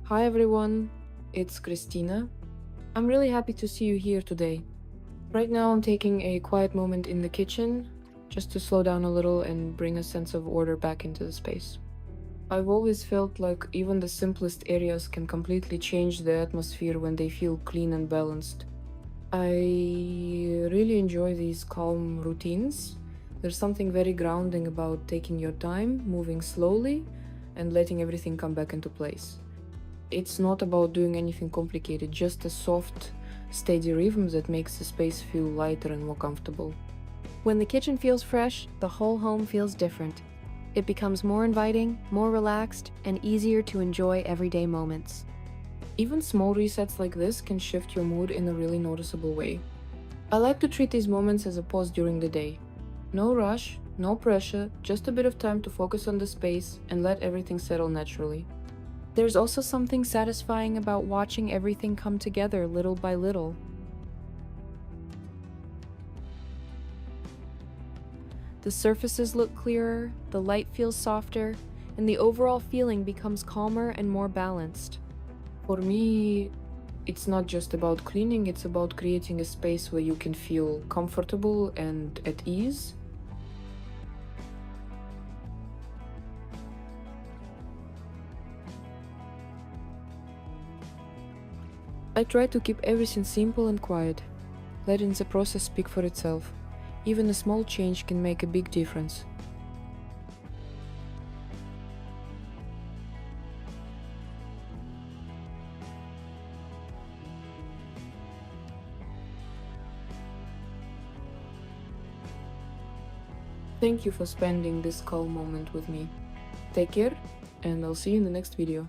Hi everyone, it's Christina. I'm really happy to see you here today. Right now I'm taking a quiet moment in the kitchen just to slow down a little and bring a sense of order back into the space. I've always felt like even the simplest areas can completely change the atmosphere when they feel clean and balanced. I really enjoy these calm routines. There's something very grounding about taking your time, moving slowly, and letting everything come back into place. It's not about doing anything complicated, just a soft, steady rhythm that makes the space feel lighter and more comfortable. When the kitchen feels fresh, the whole home feels different. It becomes more inviting, more relaxed, and easier to enjoy everyday moments. Even small resets like this can shift your mood in a really noticeable way. I like to treat these moments as a pause during the day. No rush, no pressure, just a bit of time to focus on the space and let everything settle naturally. There's also something satisfying about watching everything come together little by little. The surfaces look clearer, the light feels softer, and the overall feeling becomes calmer and more balanced. For me, it's not just about cleaning, it's about creating a space where you can feel comfortable and at ease. I try to keep everything simple and quiet, letting the process speak for itself. Even a small change can make a big difference. Thank you for spending this calm moment with me. Take care, and I'll see you in the next video.